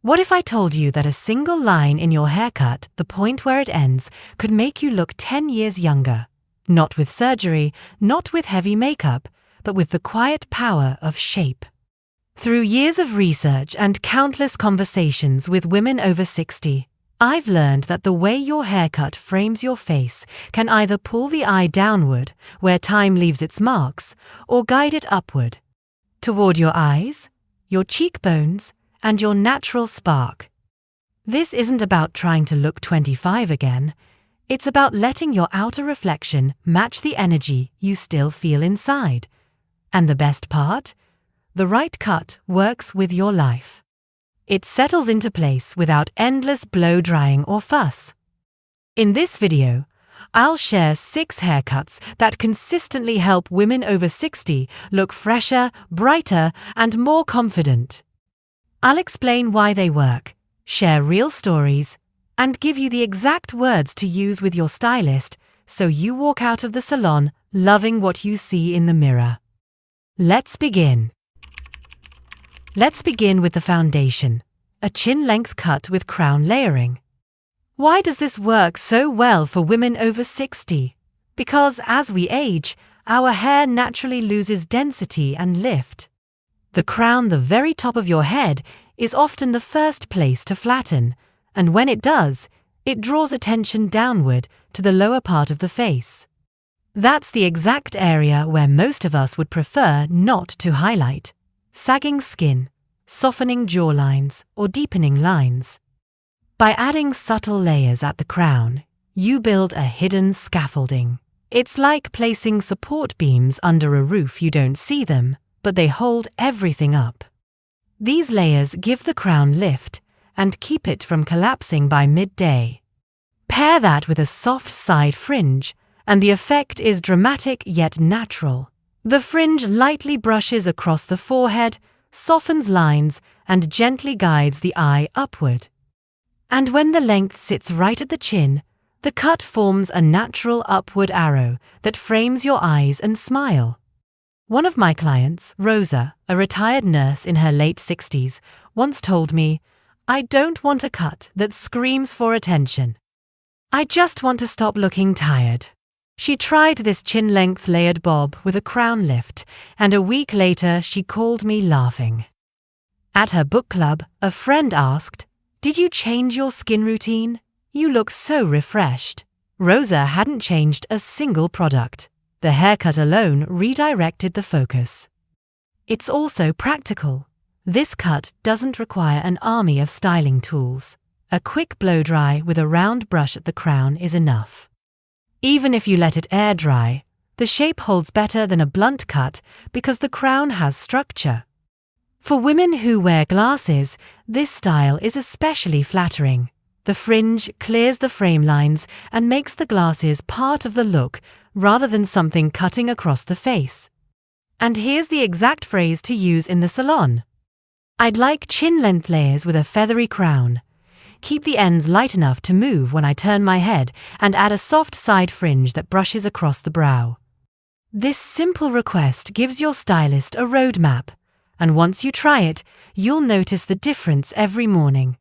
What if I told you that a single line in your haircut, the point where it ends, could make you look 10 years younger? Not with surgery, not with heavy makeup, but with the quiet power of shape. Through years of research and countless conversations with women over 60, I've learned that the way your haircut frames your face can either pull the eye downward, where time leaves its marks, or guide it upward, toward your eyes, your cheekbones, and your natural spark. This isn't about trying to look 25 again. It's about letting your outer reflection match the energy you still feel inside. And the best part? The right cut works with your life. It settles into place without endless blow-drying or fuss. In this video, I'll share 6 haircuts that consistently help women over 60 look fresher, brighter, and more confident. I'll explain why they work, share real stories, and give you the exact words to use with your stylist so you walk out of the salon loving what you see in the mirror. Let's begin. Let's begin with the foundation, a chin-length cut with crown layering. Why does this work so well for women over 60? Because as we age, our hair naturally loses density and lift. The crown, the very top of your head, is often the first place to flatten, and when it does, it draws attention downward to the lower part of the face. That's the exact area where most of us would prefer not to highlight. Sagging skin, softening jawlines, or deepening lines. By adding subtle layers at the crown, you build a hidden scaffolding. It's like placing support beams under a roof. You don't see them, but they hold everything up. These layers give the crown lift and keep it from collapsing by midday. Pair that with a soft side fringe, and the effect is dramatic yet natural. The fringe lightly brushes across the forehead, softens lines, and gently guides the eye upward. And when the length sits right at the chin, the cut forms a natural upward arrow that frames your eyes and smile. One of my clients, Rosa, a retired nurse in her late 60s, once told me, "I don't want a cut that screams for attention. I just want to stop looking tired." She tried this chin-length layered bob with a crown lift, and a week later she called me laughing. At her book club, a friend asked, "Did you change your skin routine? You look so refreshed." Rosa hadn't changed a single product. The haircut alone redirected the focus. It's also practical. This cut doesn't require an army of styling tools. A quick blow-dry with a round brush at the crown is enough. Even if you let it air dry, the shape holds better than a blunt cut because the crown has structure. For women who wear glasses, this style is especially flattering. The fringe clears the frame lines and makes the glasses part of the look rather than something cutting across the face. And here's the exact phrase to use in the salon. "I'd like chin-length layers with a feathery crown. Keep the ends light enough to move when I turn my head and add a soft side fringe that brushes across the brow." This simple request gives your stylist a roadmap, and once you try it, you'll notice the difference every morning.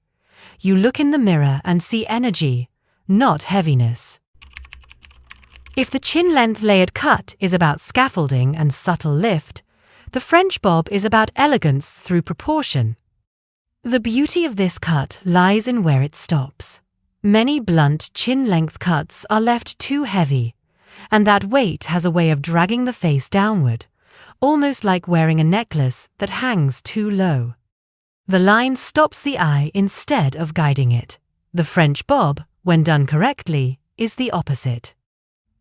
You look in the mirror and see energy, not heaviness. If the chin-length layered cut is about scaffolding and subtle lift, the French bob is about elegance through proportion. The beauty of this cut lies in where it stops. Many blunt chin-length cuts are left too heavy, and that weight has a way of dragging the face downward, almost like wearing a necklace that hangs too low. The line stops the eye instead of guiding it. The French bob, when done correctly, is the opposite.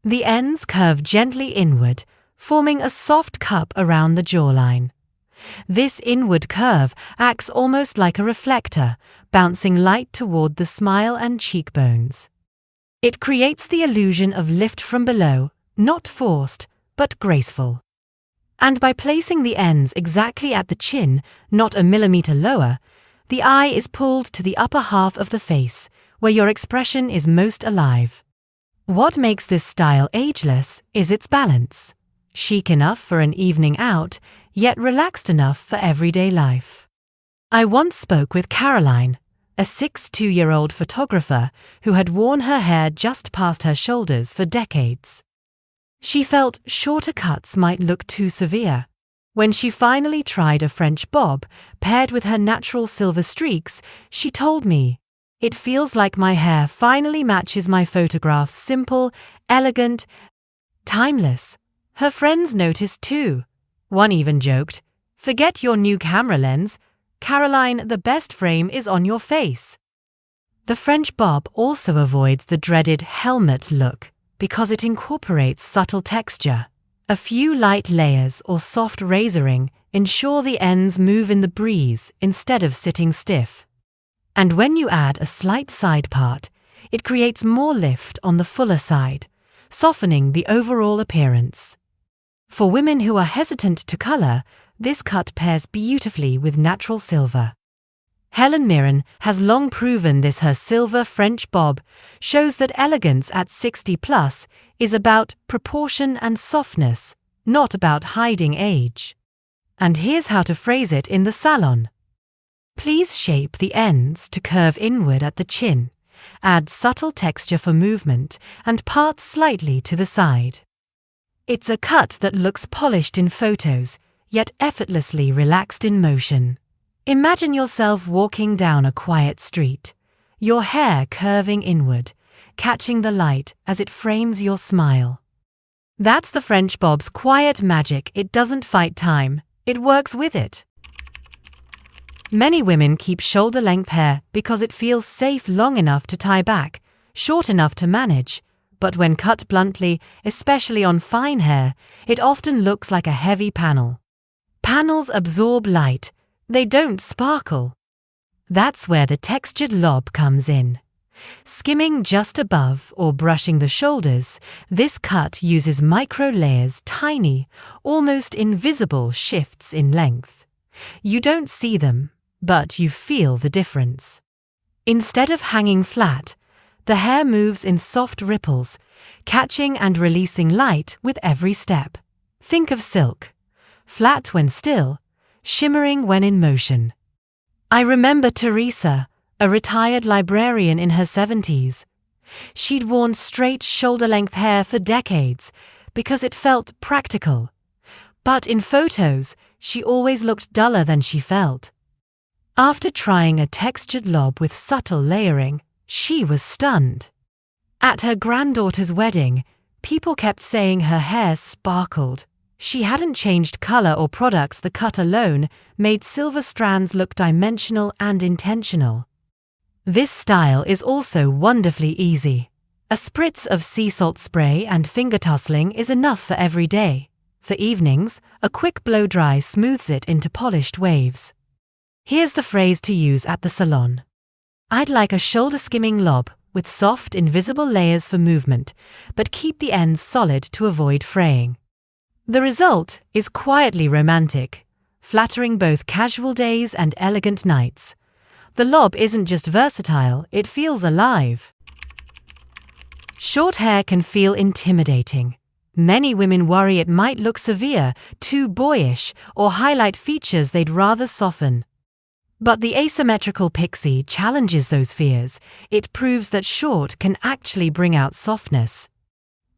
The ends curve gently inward, forming a soft cup around the jawline. This inward curve acts almost like a reflector, bouncing light toward the smile and cheekbones. It creates the illusion of lift from below, not forced, but graceful. And by placing the ends exactly at the chin, not a millimeter lower, the eye is pulled to the upper half of the face, where your expression is most alive. What makes this style ageless is its balance. Chic enough for an evening out, yet relaxed enough for everyday life. I once spoke with Caroline, a 62-year-old photographer who had worn her hair just past her shoulders for decades. She felt shorter cuts might look too severe. When she finally tried a French bob paired with her natural silver streaks, she told me, "It feels like my hair finally matches my photographs, simple, elegant, timeless." Her friends noticed too. One even joked, "Forget your new camera lens. Caroline, the best frame is on your face." The French bob also avoids the dreaded helmet look because it incorporates subtle texture. A few light layers or soft razoring ensure the ends move in the breeze instead of sitting stiff. And when you add a slight side part, it creates more lift on the fuller side, softening the overall appearance. For women who are hesitant to color, this cut pairs beautifully with natural silver. Helen Mirren has long proven this. Her silver French bob shows that elegance at 60 plus is about proportion and softness, not about hiding age. And here's how to phrase it in the salon. Please shape the ends to curve inward at the chin, add subtle texture for movement, and part slightly to the side. It's a cut that looks polished in photos, yet effortlessly relaxed in motion. Imagine yourself walking down a quiet street, your hair curving inward, catching the light as it frames your smile. That's the French bob's quiet magic. It doesn't fight time, it works with it. Many women keep shoulder-length hair because it feels safe, long enough to tie back, short enough to manage, but when cut bluntly, especially on fine hair, it often looks like a heavy panel. Panels absorb light, they don't sparkle. That's where the textured lob comes in. Skimming just above or brushing the shoulders, this cut uses micro layers, tiny, almost invisible shifts in length. You don't see them, but you feel the difference. Instead of hanging flat, the hair moves in soft ripples, catching and releasing light with every step. Think of silk. Flat when still, shimmering when in motion. I remember Teresa, a retired librarian in her 70s. She'd worn straight shoulder-length hair for decades because it felt practical. But in photos, she always looked duller than she felt. After trying a textured lob with subtle layering, she was stunned. At her granddaughter's wedding, people kept saying her hair sparkled. She hadn't changed color or products. The cut alone made silver strands look dimensional and intentional. This style is also wonderfully easy. A spritz of sea salt spray and finger tussling is enough for every day. For evenings, a quick blow-dry smooths it into polished waves. Here's the phrase to use at the salon. I'd like a shoulder-skimming lob with soft, invisible layers for movement, but keep the ends solid to avoid fraying. The result is quietly romantic, flattering both casual days and elegant nights. The lob isn't just versatile, it feels alive. Short hair can feel intimidating. Many women worry it might look severe, too boyish, or highlight features they'd rather soften. But the asymmetrical pixie challenges those fears. It proves that short can actually bring out softness.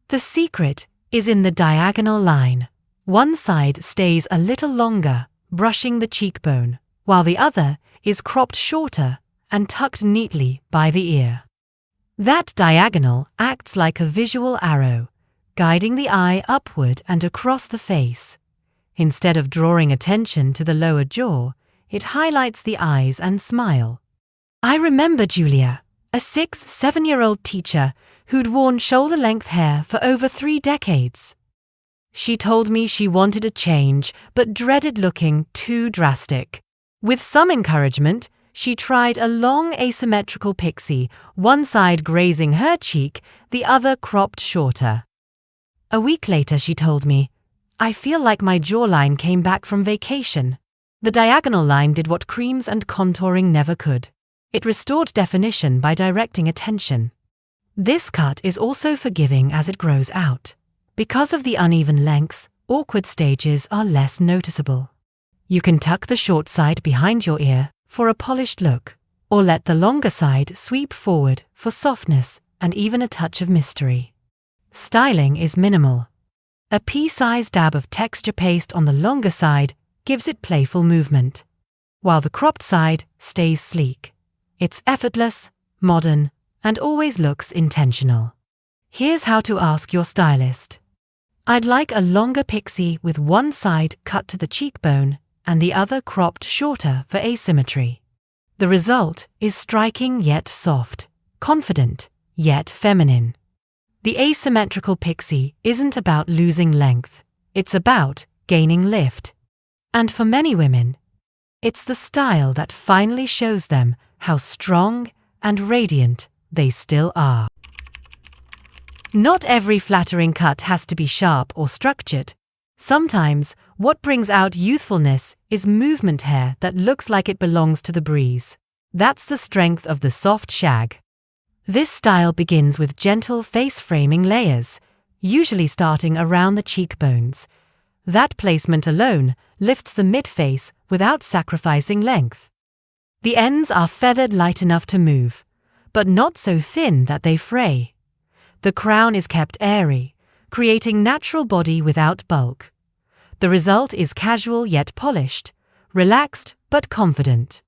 The secret is in the diagonal line. One side stays a little longer, brushing the cheekbone, while the other is cropped shorter and tucked neatly by the ear. That diagonal acts like a visual arrow, guiding the eye upward and across the face. Instead of drawing attention to the lower jaw, it highlights the eyes and smile. I remember Julia, a 7-year-old teacher who'd worn shoulder-length hair for over 3 decades. She told me she wanted a change but dreaded looking too drastic. With some encouragement, she tried a long asymmetrical pixie, one side grazing her cheek, the other cropped shorter. A week later, she told me, I feel like my jawline came back from vacation. The diagonal line did what creams and contouring never could. It restored definition by directing attention. This cut is also forgiving as it grows out. Because of the uneven lengths, awkward stages are less noticeable. You can tuck the short side behind your ear, for a polished look, or let the longer side sweep forward for softness and even a touch of mystery. Styling is minimal. A pea-sized dab of texture paste on the longer side gives it playful movement, while the cropped side stays sleek. It's effortless, modern, and always looks intentional. Here's how to ask your stylist. I'd like a longer pixie with one side cut to the cheekbone and the other cropped shorter for asymmetry. The result is striking yet soft, confident yet feminine. The asymmetrical pixie isn't about losing length, it's about gaining lift. And for many women, it's the style that finally shows them how strong and radiant they still are. Not every flattering cut has to be sharp or structured. Sometimes, what brings out youthfulness is movement hair that looks like it belongs to the breeze. That's the strength of the soft shag. This style begins with gentle face-framing layers, usually starting around the cheekbones. That placement alone lifts the mid-face without sacrificing length. The ends are feathered light enough to move, but not so thin that they fray. The crown is kept airy, creating natural body without bulk. The result is casual yet polished, relaxed but confident.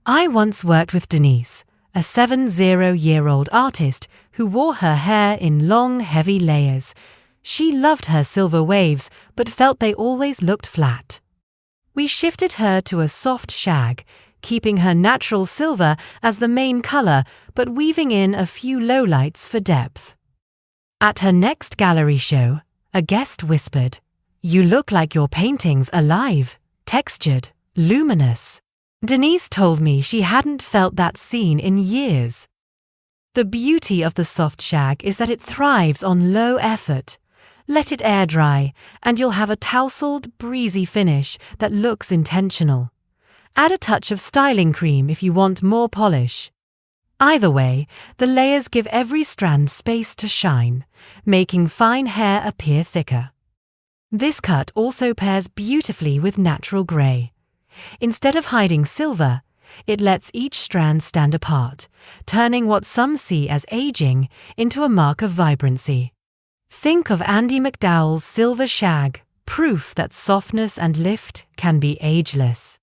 I once worked with Denise, a 70-year-old artist who wore her hair in long, heavy layers. She loved her silver waves but felt they always looked flat. We shifted her to a soft shag, keeping her natural silver as the main color but weaving in a few lowlights for depth. At her next gallery show, a guest whispered, "You look like your painting's alive, textured, luminous." Denise told me she hadn't felt that scene in years. The beauty of the soft shag is that it thrives on low effort. Let it air dry, and you'll have a tousled, breezy finish that looks intentional. Add a touch of styling cream if you want more polish. Either way, the layers give every strand space to shine, making fine hair appear thicker. This cut also pairs beautifully with natural grey. Instead of hiding silver, it lets each strand stand apart, turning what some see as aging into a mark of vibrancy. Think of Andy McDowell's silver shag, proof that softness and lift can be ageless.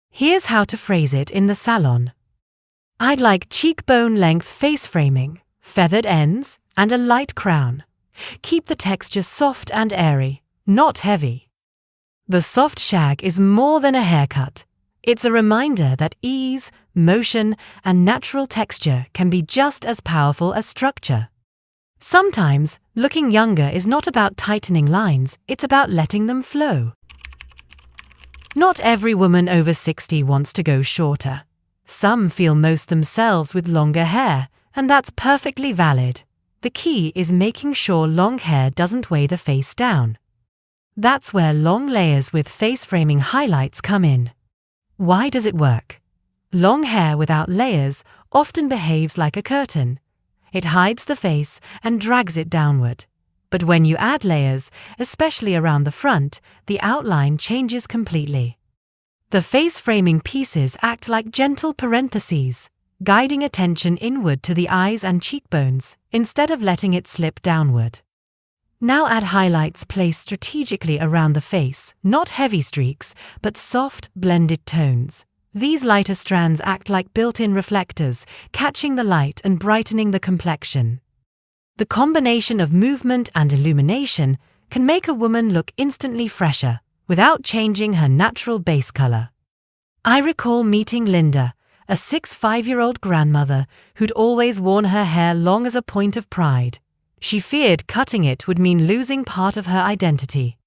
Here's how to phrase it in the salon. I'd like cheekbone-length face framing, feathered ends, and a light crown. Keep the texture soft and airy, not heavy. The soft shag is more than a haircut. It's a reminder that ease, motion, and natural texture can be just as powerful as structure. Sometimes, looking younger is not about tightening lines, it's about letting them flow. Not every woman over 60 wants to go shorter. Some feel most themselves with longer hair, and that's perfectly valid. The key is making sure long hair doesn't weigh the face down. That's where long layers with face-framing highlights come in. Why does it work? Long hair without layers often behaves like a curtain. It hides the face and drags it downward. But when you add layers, especially around the front, the outline changes completely. The face-framing pieces act like gentle parentheses, guiding attention inward to the eyes and cheekbones, instead of letting it slip downward. Now add highlights placed strategically around the face, not heavy streaks, but soft, blended tones. These lighter strands act like built-in reflectors, catching the light and brightening the complexion. The combination of movement and illumination can make a woman look instantly fresher, without changing her natural base color. I recall meeting Linda, a 65-year-old grandmother who'd always worn her hair long as a point of pride. She feared cutting it would mean losing part of her identity.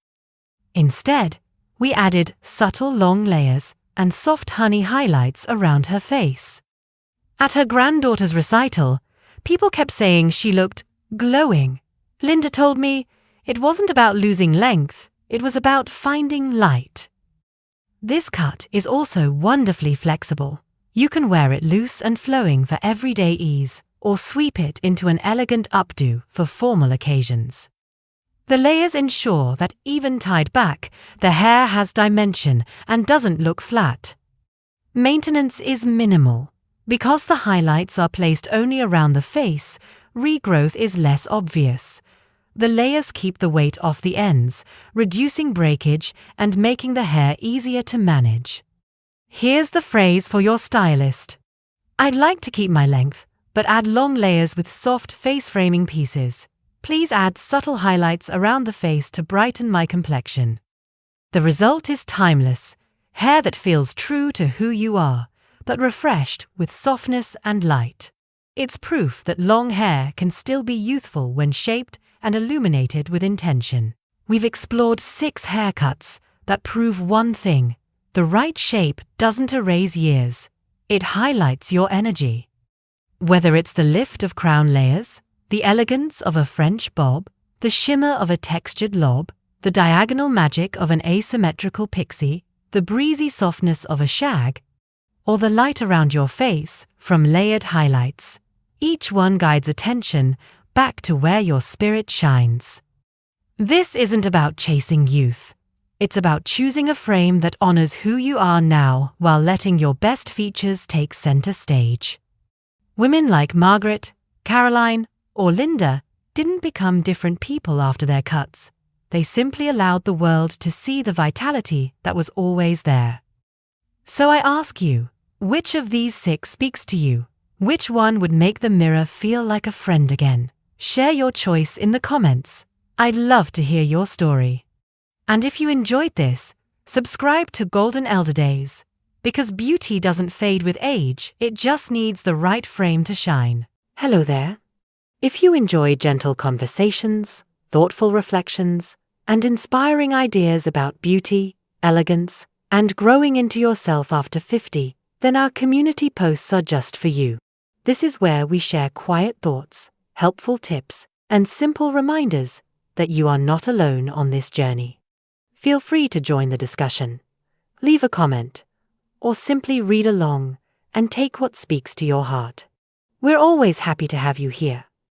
Instead, we added subtle long layers and soft honey highlights around her face. At her granddaughter's recital, people kept saying she looked glowing. Linda told me it wasn't about losing length, it was about finding light. This cut is also wonderfully flexible. You can wear it loose and flowing for everyday ease, or sweep it into an elegant updo for formal occasions. The layers ensure that even tied back, the hair has dimension and doesn't look flat. Maintenance is minimal. Because the highlights are placed only around the face, regrowth is less obvious. The layers keep the weight off the ends, reducing breakage and making the hair easier to manage. Here's the phrase for your stylist. I'd like to keep my length, but add long layers with soft face-framing pieces. Please add subtle highlights around the face to brighten my complexion. The result is timeless, hair that feels true to who you are, but refreshed with softness and light. It's proof that long hair can still be youthful when shaped and illuminated with intention. We've explored 6 haircuts that prove one thing: the right shape doesn't erase years. It highlights your energy. Whether it's the lift of crown layers, the elegance of a French bob, the shimmer of a textured lob, the diagonal magic of an asymmetrical pixie, the breezy softness of a shag, or the light around your face from layered highlights, each one guides attention back to where your spirit shines. This isn't about chasing youth. It's about choosing a frame that honors who you are now while letting your best features take center stage. Women like Margaret, Caroline, or Linda didn't become different people after their cuts. They simply allowed the world to see the vitality that was always there. So I ask you, which of these 6 speaks to you? Which one would make the mirror feel like a friend again? Share your choice in the comments. I'd love to hear your story. And if you enjoyed this, subscribe to Golden Elder Days, because beauty doesn't fade with age, it just needs the right frame to shine. Hello there. If you enjoy gentle conversations, thoughtful reflections, and inspiring ideas about beauty, elegance, and growing into yourself after 50, then our community posts are just for you. This is where we share quiet thoughts, helpful tips, and simple reminders that you are not alone on this journey. Feel free to join the discussion, leave a comment, or simply read along and take what speaks to your heart. We're always happy to have you here.